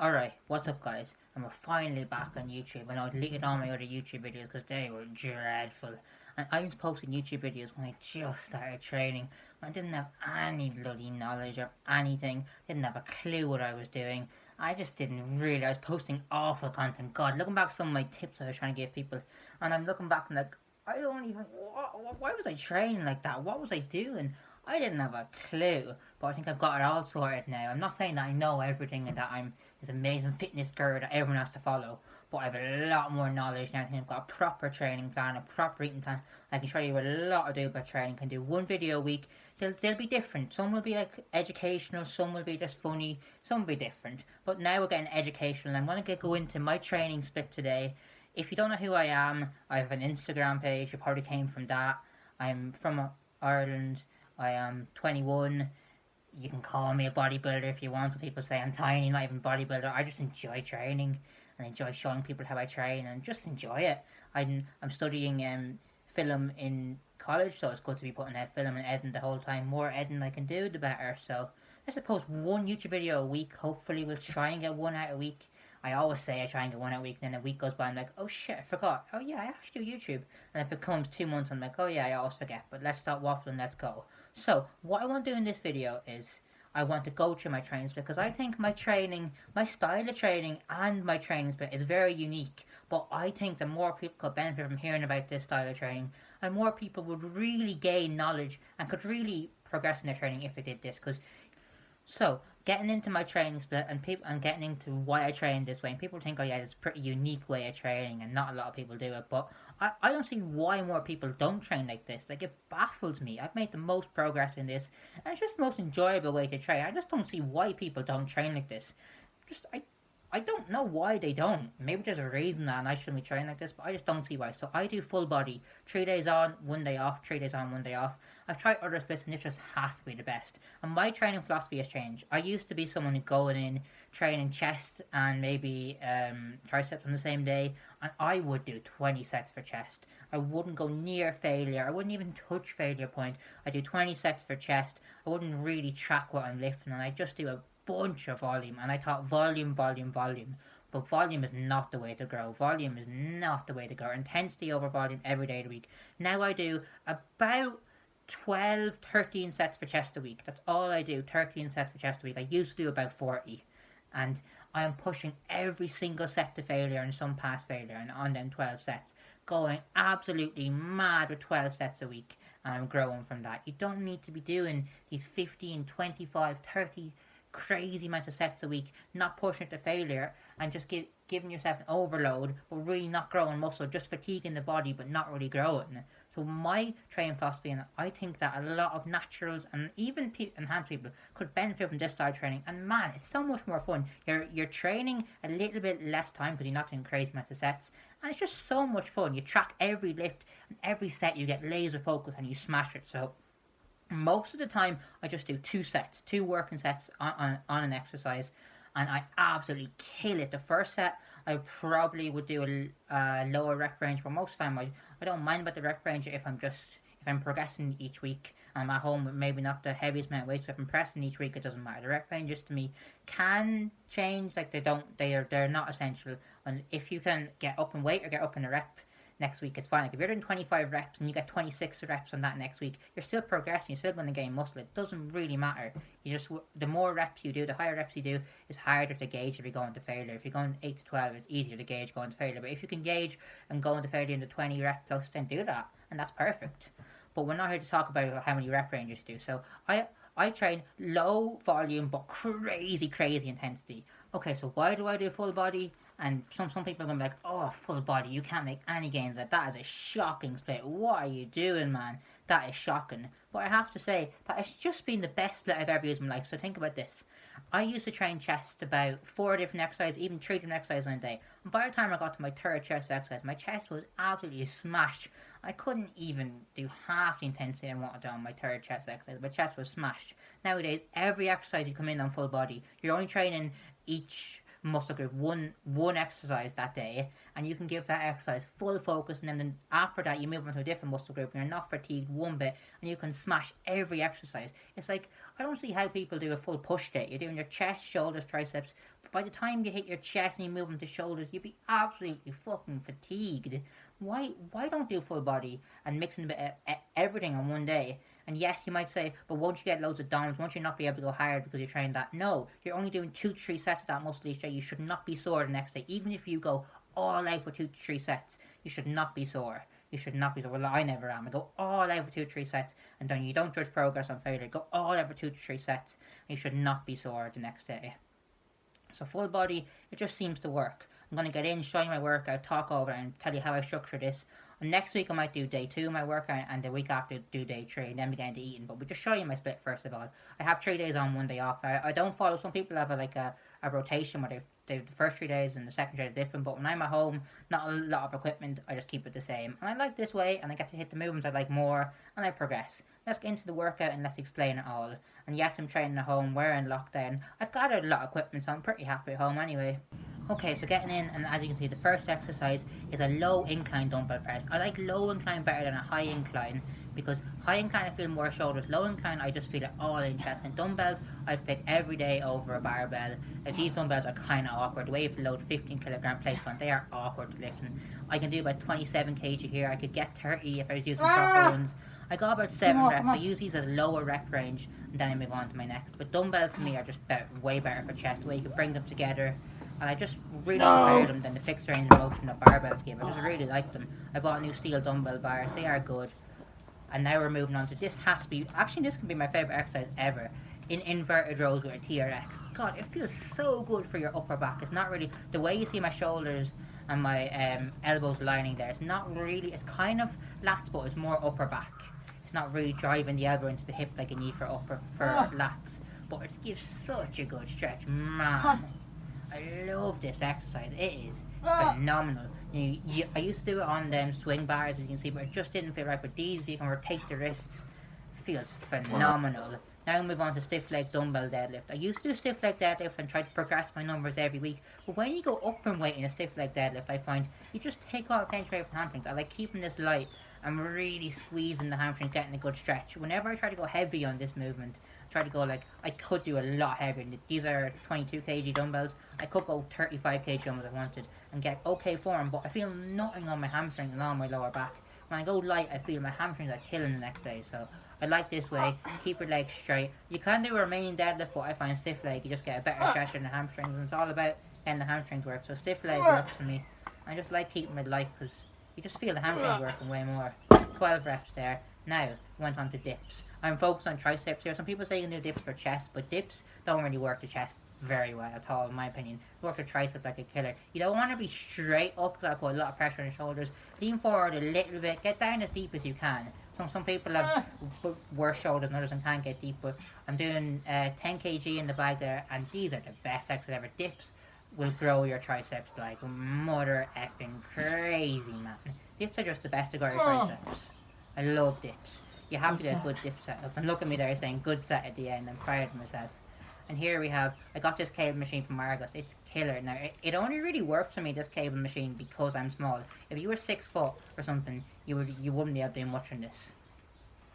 Alright, what's up guys? And we're finally back on YouTube. I know I deleted all my other YouTube videos because they were dreadful. And I was posting YouTube videos when I just started training. I didn't have any bloody knowledge or anything. Didn't have a clue what I was doing. I just didn't really. I was posting awful content. God, looking back at some of my tips I was trying to give people. And I'm looking back and like, I don't even. Why was I training like that? What was I doing? I didn't have a clue, but I think I've got it all sorted now. I'm not saying that I know everything and that I'm this amazing fitness guru that everyone has to follow, but I have a lot more knowledge now. I think I've got a proper training plan, a proper eating plan. I can show you a lot to do about training. I can do one video a week. They'll be different. Some will be like educational, some will be just funny, some will be different. But now we're getting educational. I'm going to go into my training split today. If you don't know who I am, I have an Instagram page. You probably came from that. I'm from Ireland. I am 21. You can call me a bodybuilder if you want. Some people say I'm tiny, not even bodybuilder. I just enjoy training and enjoy showing people how I train and just enjoy it. I'm studying film in college, so it's good to be putting out film and editing the whole time. More editing I can do, the better. So I suppose one YouTube video a week. Hopefully we'll try and get one out a week. I always say I try and get one out a week, and then a week goes by, I'm like, oh shit, I forgot. Oh yeah, I actually do YouTube. And it becomes 2 months, I'm like, oh yeah, I always forget. But let's stop waffling, let's go. So, what I want to do in this video is, I want to go through my training split, because I think my training, my style of training, and my training split is very unique. But I think the more people could benefit from hearing about this style of training, and more people would really gain knowledge, and could really progress in their training if they did this, because so, getting into my training split and getting into why I train this way, and people think, oh yeah, it's a pretty unique way of training and not a lot of people do it, but I don't see why more people don't train like this. Like, it baffles me. I've made the most progress in this, and it's just the most enjoyable way to train. I just don't see why people don't train like this. Just, I don't know why they don't. Maybe there's a reason that I shouldn't be training like this, but I just don't see why. So I do full body, 3 days on, 1 day off, 3 days on, 1 day off. I've tried other splits and it just has to be the best. And my training philosophy has changed. I used to be someone who going in, training chest and maybe triceps on the same day, and I would do 20 sets for chest. I wouldn't go near failure. I wouldn't even touch failure point. I do 20 sets for chest. I wouldn't really track what I'm lifting, and I just do a bunch of volume. And I thought volume, volume, volume. But volume is not the way to grow. Volume is not the way to go. Intensity over volume every day of the week. Now I do about 12, 13 sets for chest a week. That's all I do, 13 sets for chest a week. I used to do about 40. And I am pushing every single set to failure and some past failure and on them 12 sets. Going absolutely mad with 12 sets a week. And I'm growing from that. You don't need to be doing these 15, 25, 30 crazy amount of sets a week, not pushing it to failure, and just giving yourself an overload, but really not growing muscle, just fatiguing the body, but not really growing. So my training philosophy, and I think that a lot of naturals and even enhanced people could benefit from this style of training. And man, it's so much more fun. You're training a little bit less time because you're not doing crazy amount of sets, and it's just so much fun. You track every lift and every set. You get laser focus and you smash it. So most of the time, I just do 2 sets, 2 working sets on an exercise, and I absolutely kill it. The first set, I probably would do a lower rep range, but most of the time, I don't mind about the rep range if I'm progressing each week. I'm at home with maybe not the heaviest amount of weight, so if I'm pressing each week, it doesn't matter. The rep ranges to me can change, like they're not essential. And if you can get up in weight or get up in a rep next week, it's fine. Like if you're doing 25 reps and you get 26 reps on that next week, you're still progressing, you're still going to gain muscle. It doesn't really matter. The more reps you do, the higher reps you do, it's harder to gauge if you're going to failure. If you're going 8 to 12, it's easier to gauge going to failure. But if you can gauge and go into failure in the 20 rep plus, then do that, and that's perfect. But we're not here to talk about how many rep ranges to do. So I train low volume but crazy intensity. Okay, so why do I do full body? And some people are going to be like, oh, full body, you can't make any gains. That is a shocking split. What are you doing, man? That is shocking. But I have to say, that it's just been the best split I've ever used in my life. So think about this. I used to train chest about 4 different exercises, even 3 different exercises in a day. And by the time I got to my 3rd chest exercise, my chest was absolutely smashed. I couldn't even do half the intensity I wanted to on my 3rd chest exercise. My chest was smashed. Nowadays, every exercise you come in on full body, you're only training each muscle group one exercise that day, and you can give that exercise full focus, and then after that you move on to a different muscle group and you're not fatigued one bit, and you can smash every exercise. It's like, I don't see how people do a full push day. You're doing your chest, shoulders, triceps, By the time you hit your chest and you move into shoulders, you'd be absolutely fucking fatigued. Why don't do full body and mixing a bit of everything on one day? And yes, you might say, but won't you get loads of DOMs? Won't you not be able to go hard because you're training that? No, you're only doing 2 to 3 sets of that muscle each day. You should not be sore the next day. Even if you go all out for 2 to 3 sets, you should not be sore. You should not be sore. Well, I never am. I go all out for 2 to 3 sets, and then you don't judge progress on failure. Go all out for 2 to 3 sets, and you should not be sore the next day. So full body, it just seems to work. I'm going to get in, show you my workout, talk over it, and tell you how I structure this. And next week I might do day 2 of my workout, and the week after do day 3, and then we get into eating. But we'll just show you my split first of all. I have 3 days on, 1 day off. I don't follow, some people have a rotation where they the first 3 days and the second 3 days are different. But when I'm at home, not a lot of equipment, I just keep it the same. And I like this way, and I get to hit the movements I like more, and I progress. Let's get into the workout and let's explain it all. And yes, I'm training at home, we're in lockdown. I've got a lot of equipment, so I'm pretty happy at home anyway. Okay, so getting in, and as you can see, the first exercise is a low incline dumbbell press. I like low incline better than a high incline, because high incline I feel more shoulders, low incline I just feel it all in chest. And dumbbells I'd pick every day over a barbell. These dumbbells are kind of awkward. The way you have to load 15 kilogram plates on, they are awkward to lift. I can do about 27 kg here. I could get 30 if I was using proper ones. I got about 7 reps. I use these as lower rep range, and then I move on to my next. But dumbbells to me are just way better for chest, the way you can bring them together. And I just really prefer them than the fixed range of motion that barbells give. I just really like them. I bought new steel dumbbell bars. They are good. And now we're moving on to, this has to be, actually this can be my favourite exercise ever. In inverted rows with a TRX. God, it feels so good for your upper back. It's not really, the way you see my shoulders and my elbows lining there, it's not really, it's kind of lats, but it's more upper back. It's not really driving the elbow into the hip like a knee for lats. But it gives such a good stretch, man. I love this exercise. It is phenomenal. I used to do it on them swing bars, as you can see, but it just didn't feel right. But these, you can rotate the wrists. It feels phenomenal. Now we'll move on to stiff leg dumbbell deadlift. I used to do stiff leg deadlift and try to progress my numbers every week. But when you go up in weight in a stiff leg deadlift, I find you just take all attention away from hamstrings. I like keeping this light. I'm really squeezing the hamstrings, getting a good stretch. Whenever I try to go heavy on this movement, try to go like, I could do a lot heavier. These are 22 kg dumbbells. I could go 35 kg dumbbells if I wanted and get okay form, but I feel nothing on my hamstrings and on my lower back. When I go light, I feel my hamstrings are killing the next day. So I like this way. Keep your legs straight. You can do a remaining deadlift, but I find stiff leg, you just get a better stretch in the hamstrings, and it's all about getting the hamstrings work. So stiff leg works for me. I just like keeping it light because you just feel the hamstrings working way more. 12 reps there. Now, went on to dips. I'm focused on triceps here. Some people say you can do dips for chest, but dips don't really work the chest very well at all, in my opinion. Work the tricep like a killer. You don't want to be straight up because I put a lot of pressure on your shoulders. Lean forward a little bit. Get down as deep as you can. Some people have worse shoulders than others and can't get deep, but I'm doing 10 kg in the bag there, and these are the best exercises ever. Dips will grow your triceps like mother effing crazy, man. Dips are just the best to grow your triceps. I love dips. You have to get a good dip setup. And look at me there saying good set at the end. I'm proud of myself. And here we have, I got this cable machine from Argos. It's killer. Now, it only really works for me, this cable machine, because I'm small. If you were 6 foot or something, you wouldn't be able to do much on this.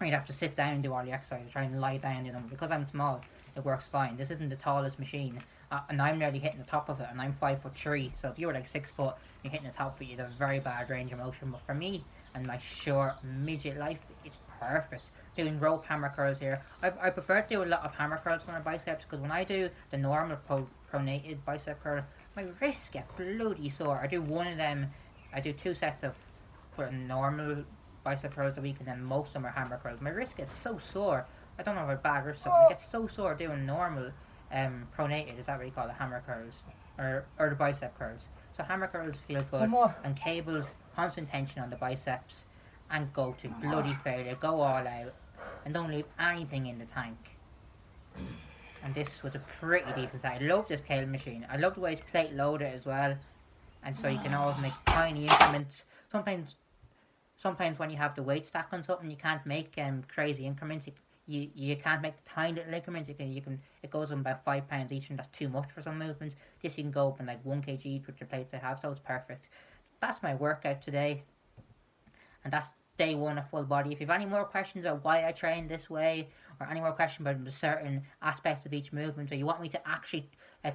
Or you'd have to sit down and do all the exercises, try and lie down and do them. Because I'm small, it works fine. This isn't the tallest machine. And I'm nearly hitting the top of it, and I'm 5'3". So if you were like 6 foot, you're hitting the top of it, you'd have a very bad range of motion. But for me, and my short midget life, it's perfect. Doing rope hammer curls here. I prefer to do a lot of hammer curls for my biceps, because when I do the normal pronated bicep curl, my wrists get bloody sore. I do one of them, I do 2 sets of normal bicep curls a week, and then most of them are hammer curls. My wrist gets so sore. I don't know if I have bad wrist, so it gets so sore doing normal pronated, is that what you call it, hammer curls, or the bicep curls. So hammer curls feel good, and cables, constant tension on the biceps, and go to bloody failure, go all out, and don't leave anything in the tank. And this was a pretty decent set. I love this cable machine. I love the way it's plate loaded as well, and so you can always make tiny increments. Sometimes when you have the weight stack on something, you can't make crazy increments. You can't make tiny little increments. It goes on about 5 pounds each, and that's too much for some movements. This you can go up in like 1 kg each with the plates I have, so it's perfect. That's my workout today, and that's day 1 of full body. If you have any more questions about why I train this way, or any more questions about the certain aspects of each movement, or you want me to actually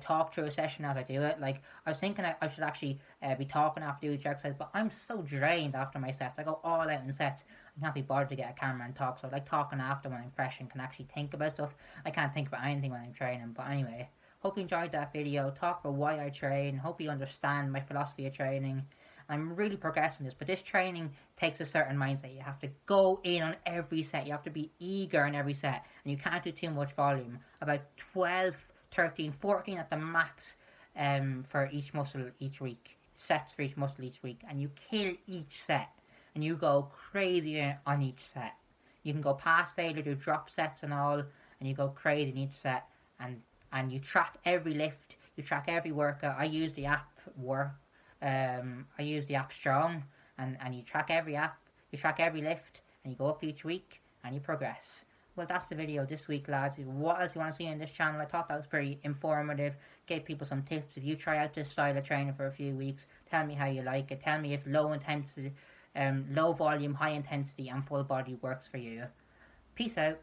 talk through a session as I do it. Like, I was thinking I should actually be talking after each exercise, but I'm so drained after my sets. I go all out in sets. I can't be bothered to get a camera and talk, so I like talking after when I'm fresh and can actually think about stuff. I can't think about anything when I'm training, but anyway. Hope you enjoyed that video. Talk about why I train. Hope you understand my philosophy of training. I'm really progressing this, but this training takes a certain mindset. You have to go in on every set. You have to be eager in every set, and you can't do too much volume. About 12, 13, 14 at the max for each muscle each week. Sets for each muscle each week, and you kill each set, and you go crazy on each set. You can go past failure, do drop sets and all, and you go crazy in each set, and you track every lift, you track every workout. I use the app I use the app Strong, and you track every app, you track every lift, and you go up each week, and you progress. Well, that's the video this week, lads. What else you want to see on this channel? I thought that was pretty informative, gave people some tips. If you try out this style of training for a few weeks, tell me how you like it. Tell me if low intensity, low volume, high intensity, and full body works for you. Peace out.